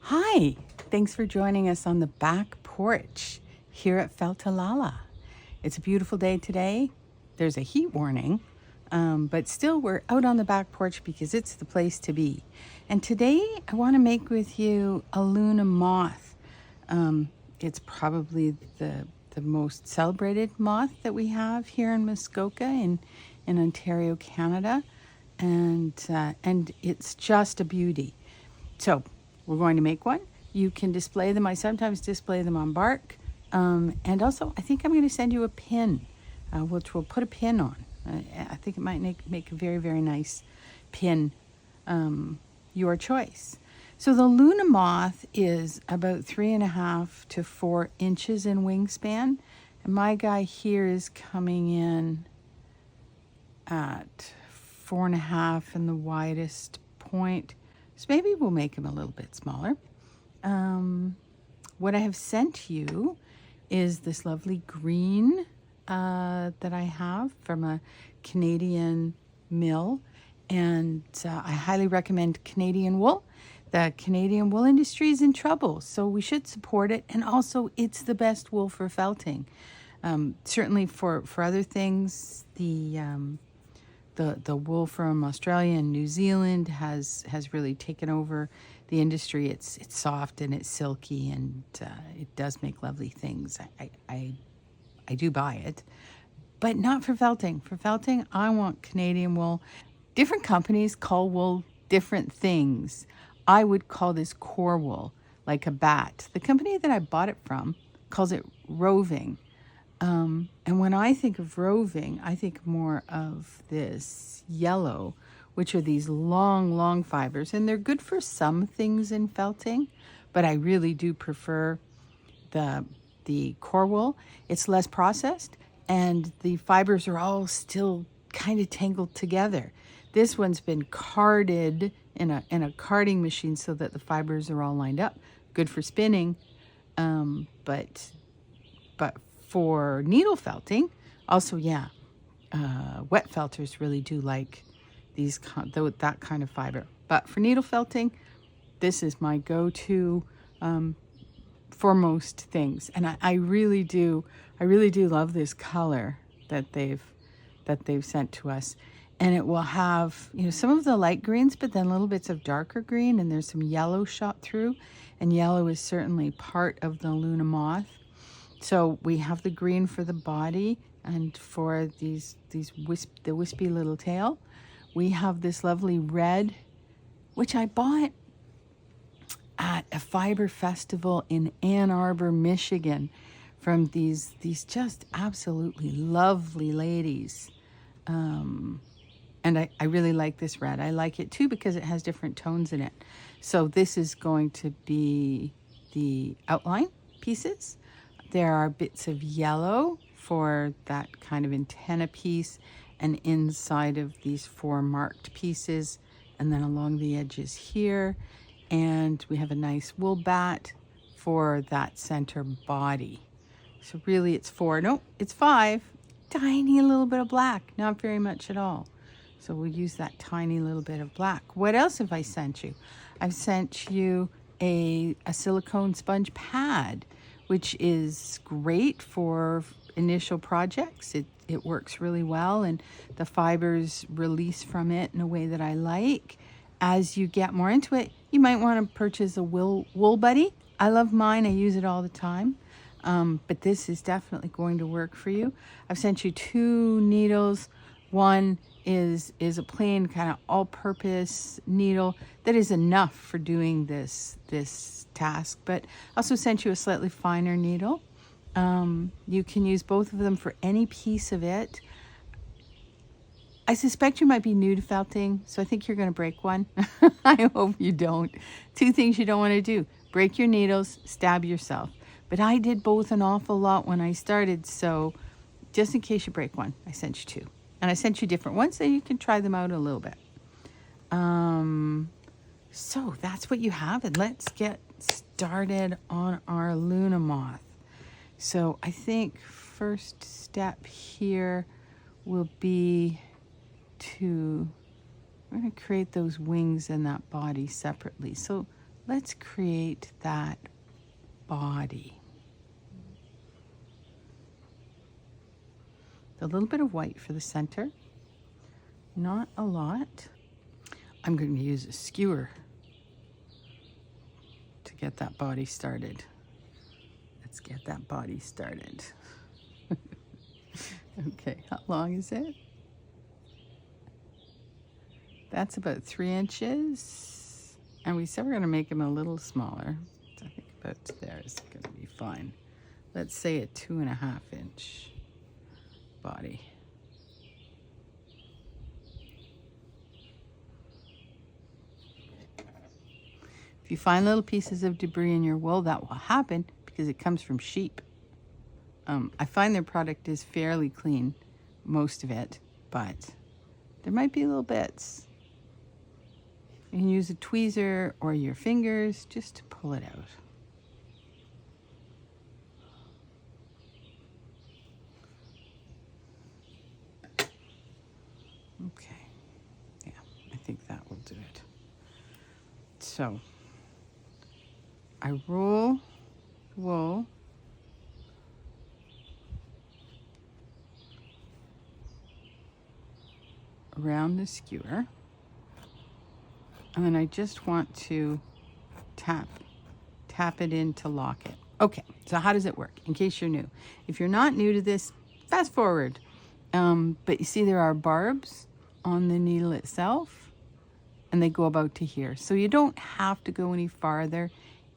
Hi, thanks for joining us on the back porch here at Feltalala. It's a beautiful day today. There's a heat warning, but still we're out on the back porch because it's the place to be. And today I want to make with you a Luna Moth. It's probably the most celebrated moth that we have here in Muskoka in Ontario, Canada. And it's just a beauty. So we're going to make one. You can display them. I sometimes display them on bark. And also, I think I'm going to send you a pin, which we'll put a pin on. I think it might make a very, very nice pin, your choice. So the Luna Moth is about 3.5 to 4 inches in wingspan. And my guy here is coming in at 4.5 in the widest point. So maybe we'll make him a little bit smaller. What I have sent you is this lovely green that I have from a Canadian mill. And I highly recommend Canadian wool. The Canadian wool industry is in trouble, so we should support it. And also, it's the best wool for felting. Certainly for other things, the wool from Australia and New Zealand has really taken over the industry. It's soft and it's silky, and it does make lovely things. I do buy it, but not for felting. For felting, I want Canadian wool. Different companies call wool different things. I would call this core wool, like a bat. The company that I bought it from calls it roving. And when I think of roving, I think more of this yellow, which are these long, long fibers. And they're good for some things in felting, but I really do prefer the core wool. It's less processed, and the fibers are all still kind of tangled together. This one's been carded in a carding machine so that the fibers are all lined up. Good for spinning, but for needle felting, also, wet felters really do like that kind of fiber. But for needle felting, this is my go-to for most things. And I really do love this color that they've sent to us. And it will have, some of the light greens, but then little bits of darker green, and there's some yellow shot through. And yellow is certainly part of the Luna Moth. So we have the green for the body, and for the wispy little tail, we have this lovely red, which I bought at a fiber festival in Ann Arbor, Michigan, from these just absolutely lovely ladies. And I really like this red. I like it too because it has different tones in it. So this is going to be the outline pieces. There are bits of yellow for that kind of antenna piece and inside of these 4 marked pieces, and then along the edges here. And we have a nice wool bat for that center body. So really it's 4, no, it's 5. Tiny little bit of black, not very much at all. So we'll use that tiny little bit of black. What else have I sent you? I've sent you a silicone sponge pad, which is great for initial projects. It works really well, and the fibers release from it in a way that I like. As you get more into it, you might want to purchase a wool buddy. I love mine. I use it all the time. But this is definitely going to work for you. I've sent you 2 needles. One is a plain kind of all-purpose needle that is enough for doing this task, but also sent you a slightly finer needle. You can use both of them for any piece of it. I suspect you might be new to felting, so I think you're going to break one. I hope you don't. 2 things you don't want to do: break your needles, stab yourself. But I did both an awful lot when I started, so just in case you break one, I sent you 2. And I sent you different ones so you can try them out a little bit. So that's what you have, and let's get started on our Luna Moth. So I think first step here will be we're going to create those wings and that body separately. So let's create that body. A little bit of white for the center, not a lot. I'm going to use a skewer to get that body started. Let's get that body started. Okay, how long is it? That's about 3 inches. And we said we're going to make him a little smaller. So I think about there is going to be fine. Let's say a 2.5 inch body. If you find little pieces of debris in your wool, that will happen because it comes from sheep. I find their product is fairly clean, most of it, but there might be little bits. You can use a tweezer or your fingers just to pull it out. Okay, yeah, I think that will do it. So I roll the wool around the skewer, and then I just want to tap it in to lock it. Okay, so how does it work? In case you're new. If you're not new to this, fast forward. But you see there are barbs on the needle itself, and they go about to here. So you don't have to go any farther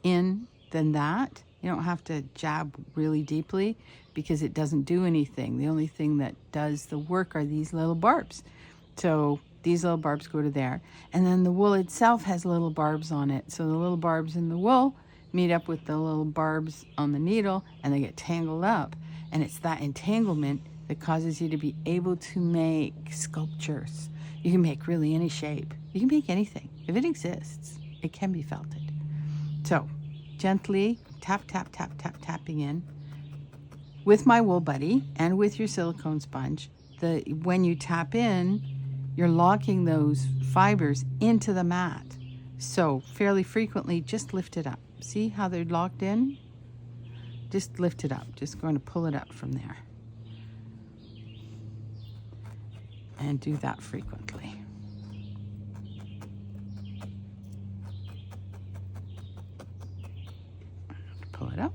in than that. You don't have to jab really deeply because it doesn't do anything. The only thing that does the work are these little barbs. So these little barbs go to there. And then the wool itself has little barbs on it. So the little barbs in the wool meet up with the little barbs on the needle and they get tangled up. And it's that entanglement that causes you to be able to make sculptures. You can make really any shape. You can make anything. If it exists, it can be felted. So gently tap, tap, tap, tap, tapping in with my wool buddy and with your silicone sponge. When you tap in, you're locking those fibers into the mat. So fairly frequently, just lift it up. See how they're locked in? Just lift it up. Just going to pull it up from there. And do that frequently. Pull it up.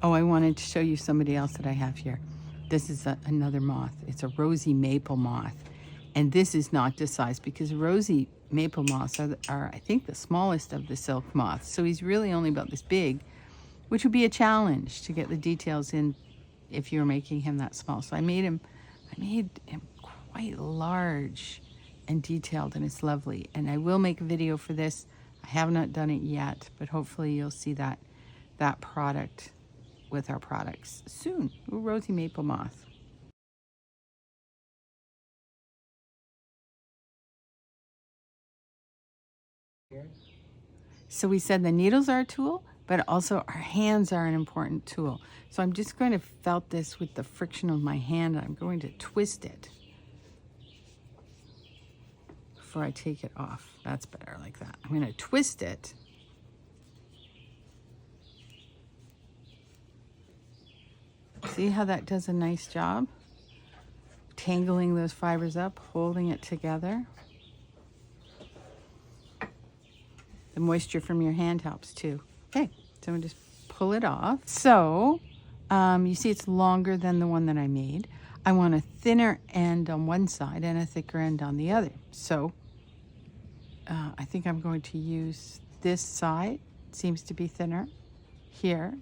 Oh, I wanted to show you somebody else that I have here. This is another moth. It's a rosy maple moth. And this is not this size because rosy maple moths are, I think, the smallest of the silk moths. So he's really only about this big, which would be a challenge to get the details in if you were making him that small. So I made him quite large and detailed, and it's lovely. And I will make a video for this. I have not done it yet, but hopefully you'll see that product with our products soon. Ooh, rosy maple moth. So we said the needles are a tool, but also our hands are an important tool. So I'm just going to felt this with the friction of my hand. I'm going to twist it before I take it off. That's better like that. I'm going to twist it. See how that does a nice job? Tangling those fibers up, holding it together. The moisture from your hand helps too. Okay, so I'm just pull it off. So you see it's longer than the one that I made. I want a thinner end on one side and a thicker end on the other. So I think I'm going to use this side, seems to be thinner here,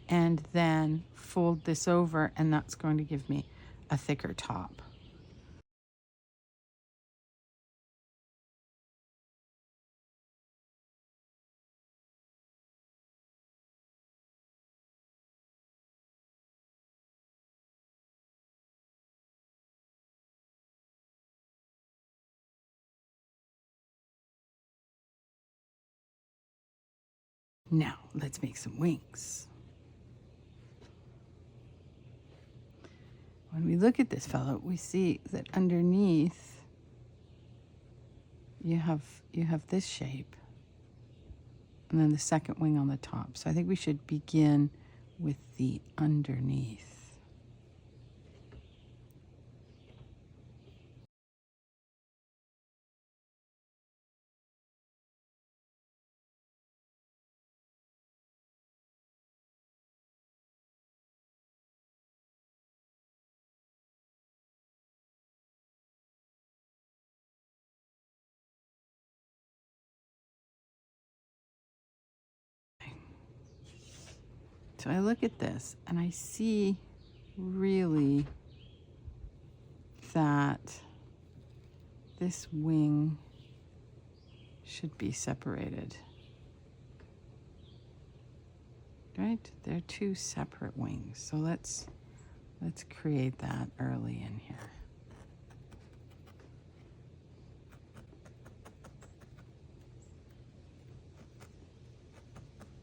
and then fold this over, and that's going to give me a thicker top. Now let's make some wings. When we look at this fellow, we see that underneath you have this shape, and then the second wing on the top. So I think we should begin with the underneath. So I look at this and I see really that this wing should be separated. Right? They're two separate wings. So let's create that early in here.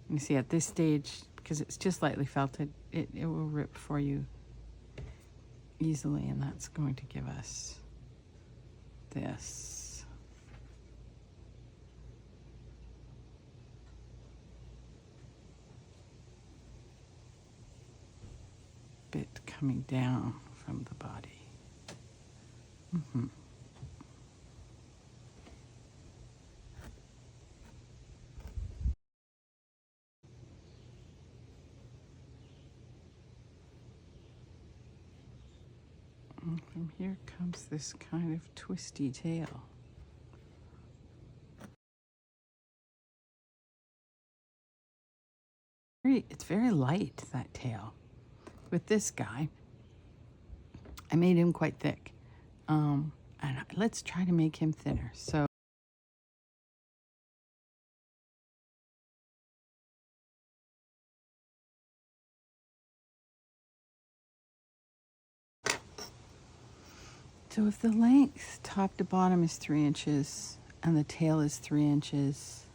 You see at this stage, because it's just lightly felted, it will rip for you easily, and that's going to give us this. Bit coming down from the body. Mm-hmm. And from here comes this kind of twisty tail. It's very light, that tail. With this guy, I made him quite thick. And let's try to make him thinner. So if the length top to bottom is 3 inches and the tail is 3 inches,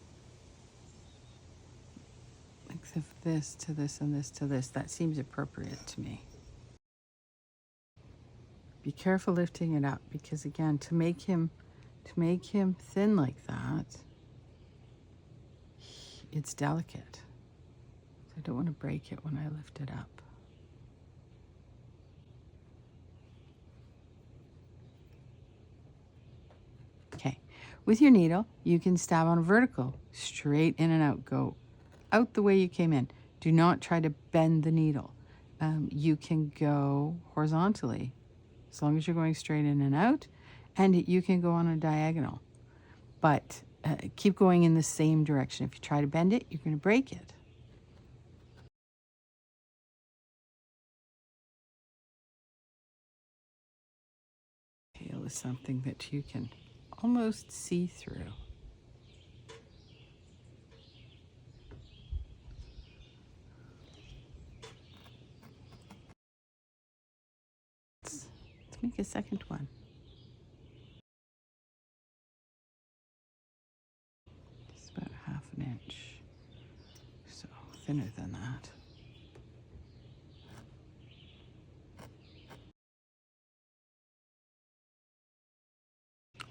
length of this to this and this to this, that seems appropriate to me. Be careful lifting it up, because again, to make him thin like that, it's delicate. So I don't want to break it when I lift it up. Okay, with your needle, you can stab on a vertical, straight in and out, go out the way you came in. Do not try to bend the needle. You can go horizontally, as long as you're going straight in and out, and you can go on a diagonal. But keep going in the same direction. If you try to bend it, you're going to break it. Tail is something that you can almost see through. Let's make a second one. It's about 1/2 inch, so thinner than that.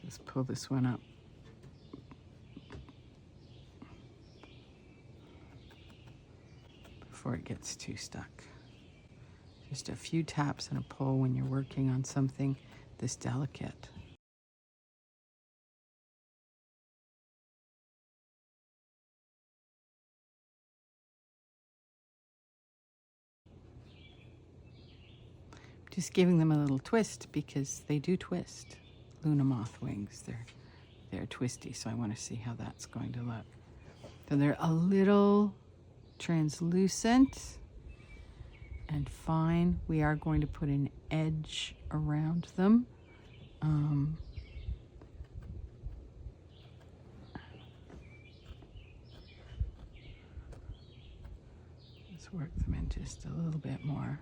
Let's pull this one up. Before it gets too stuck. Just a few taps and a pull when you're working on something this delicate. Just giving them a little twist, because they do twist. Luna Moth wings, they're twisty, so I want to see how that's going to look. So they're a little translucent and fine. We are going to put an edge around them. Let's work them in just a little bit more.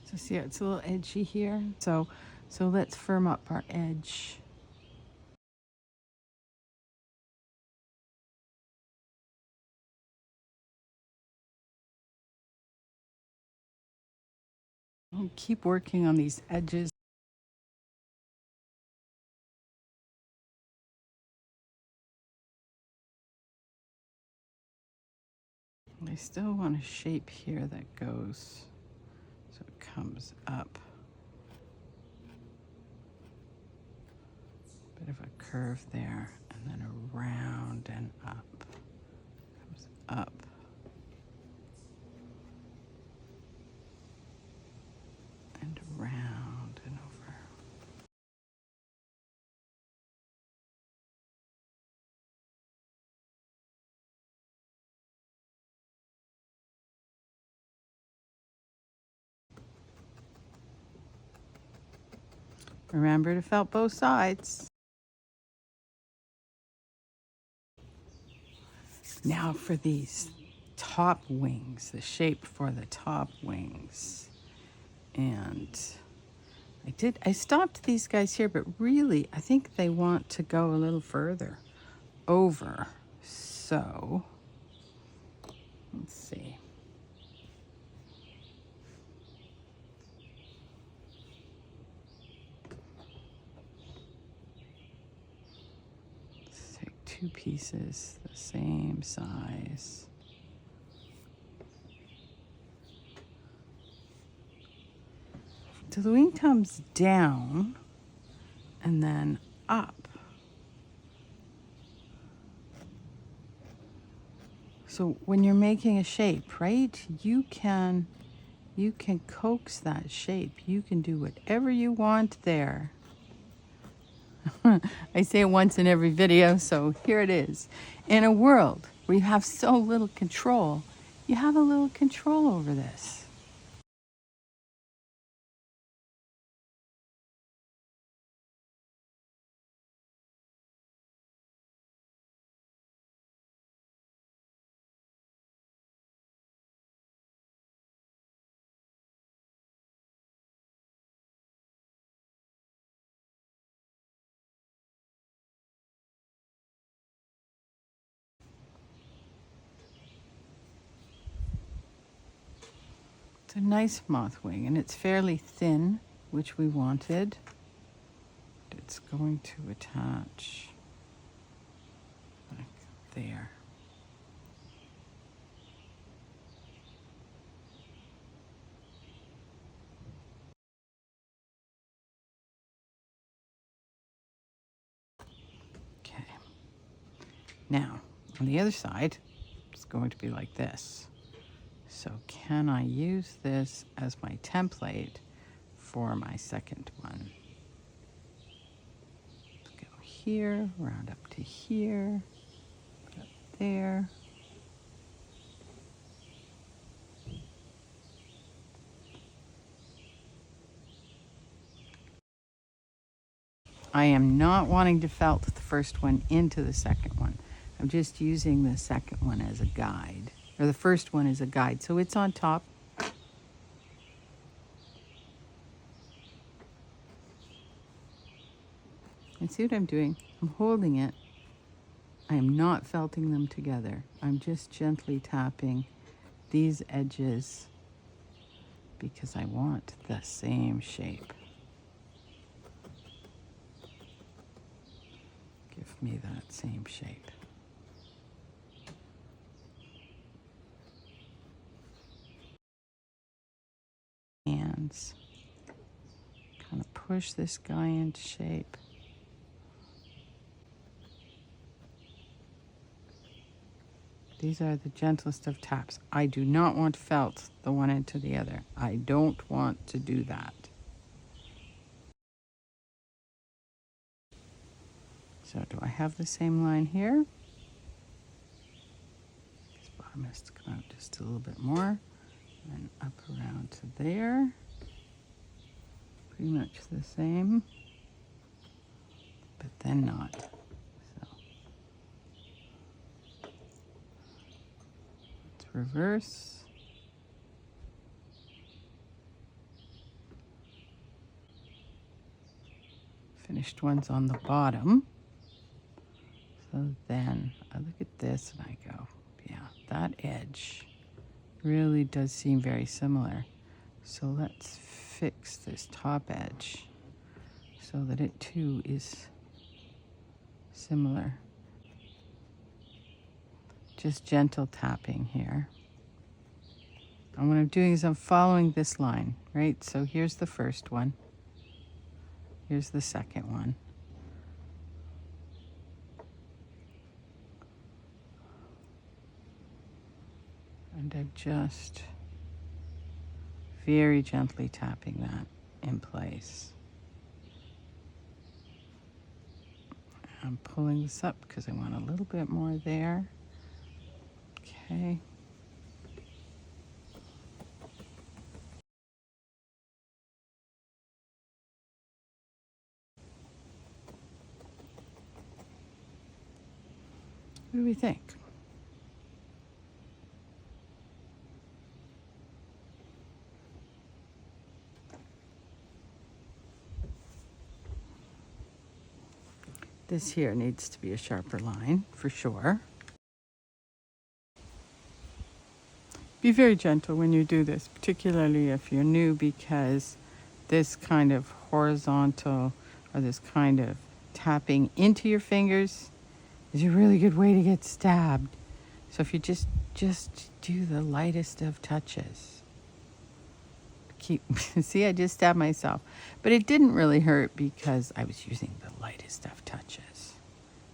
So see how it's a little edgy here? So let's firm up our edge. I'll keep working on these edges. I still want a shape here that goes so it comes up. Bit of a curve there, and then around and up. Comes up. And around and over. Remember to felt both sides. Now for these top wings, the shape for the top wings. And I stopped these guys here, but really I think they want to go a little further over. So let's see. Let's take two pieces the same size. So the wing comes down and then up. So when you're making a shape, right, you can coax that shape. You can do whatever you want there. I say it once in every video, so here it is. In a world where you have so little control, you have a little control over this. It's a nice moth wing, and it's fairly thin, which we wanted. It's going to attach like there. Okay. Now, on the other side, it's going to be like this. So can I use this as my template for my second one? Go here, round up to here, put up there. I am not wanting to felt the first one into the second one. I'm just using the second one as a guide, or the first one as a guide. So it's on top. And see what I'm doing? I'm holding it. I am not felting them together. I'm just gently tapping these edges because I want the same shape. Give me that same shape. Hands. Kind of push this guy into shape. These are the gentlest of taps. I do not want to felt the one into the other. I don't want to do that. So do I have the same line here? This bottom has to come out just a little bit more. And up around to there. Pretty much the same. But then not. So let's reverse. finished ones on the bottom. So then I look at this and I go, yeah, that edge really does seem very similar. So let's fix this top edge so that it too is similar. Just gentle tapping here. And what I'm doing is I'm following this line, right? So here's the first one. Here's the second one. And I'm just very gently tapping that in place. I'm pulling this up because I want a little bit more there. Okay. What do we think? This here needs to be a sharper line for sure. Be very gentle when you do this, particularly if you're new, because this kind of horizontal or this kind of tapping into your fingers is a really good way to get stabbed. So if you just do the lightest of touches. See, I just stabbed myself. But it didn't really hurt because I was using the lightest of touches.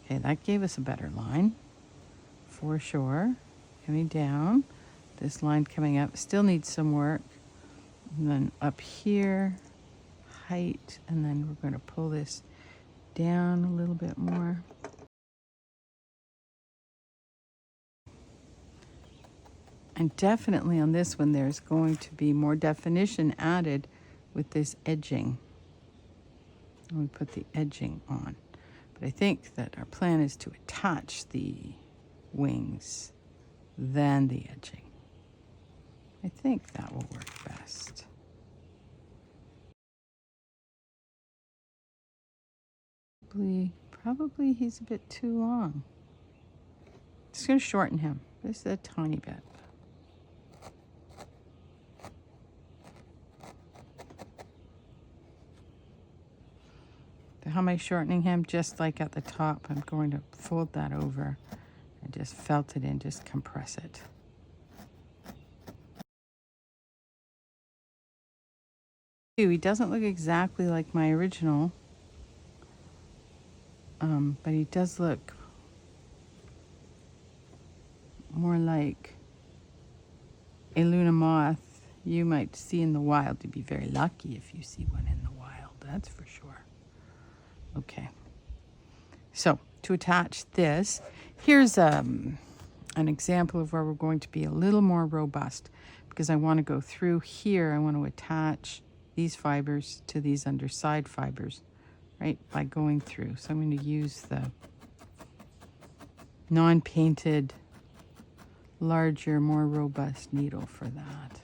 Okay, that gave us a better line for sure. Coming down, this line coming up still needs some work. And then up here, height, and then we're going to pull this down a little bit more. And definitely on this one, there's going to be more definition added with this edging. We put the edging on. But I think that our plan is to attach the wings, then the edging. I think that will work best. Probably he's a bit too long. Just going to shorten him just a tiny bit. How am I shortening him? Just like at the top, I'm going to fold that over and just felt it in, just compress it. He doesn't look exactly like my original, but he does look more like a Luna Moth you might see in the wild. You'd be very lucky if you see one in the wild, that's for sure. Okay, so to attach this, here's an example of where we're going to be a little more robust, because I want to go through here. I want to attach these fibers to these underside fibers, right, by going through. So I'm going to use the non-painted, larger, more robust needle for that.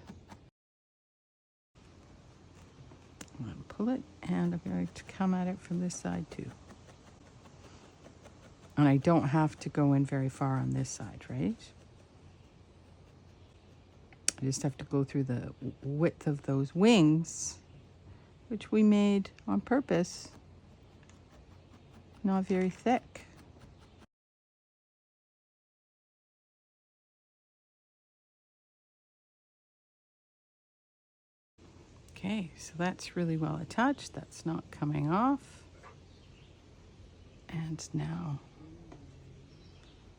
I'm going to pull it, and I'm going to come at it from this side too. And I don't have to go in very far on this side, right? I just have to go through the width of those wings, which we made on purpose, not very thick. Okay, so that's really well attached. That's not coming off. And now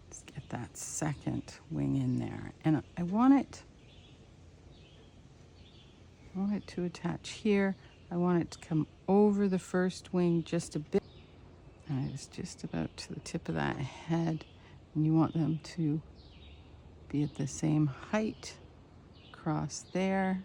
let's get that second wing in there. And I want it to attach here. I want it to come over the first wing just a bit. And it's just about to the tip of that head. And you want them to be at the same height across there.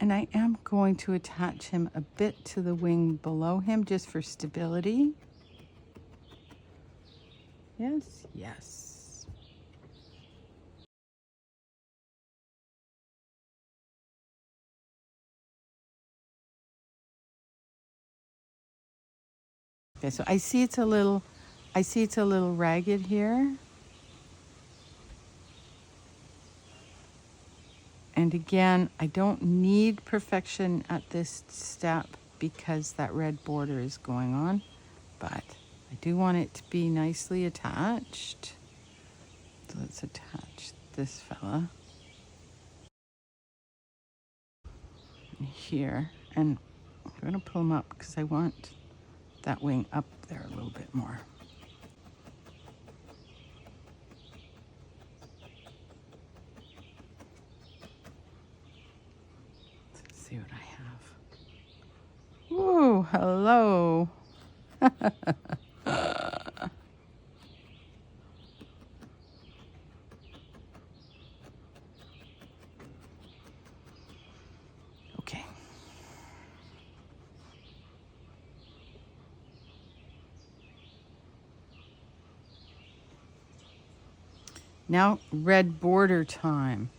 And I am going to attach him a bit to the wing below him just for stability. Yes, yes. Okay, so I see it's a little ragged here. And again, I don't need perfection at this step because that red border is going on, but I do want it to be nicely attached. So let's attach this fella here, and I'm going to pull him up because I want that wing up there a little bit more. Let's see what I have. Ooh, hello. Okay. Now red border time.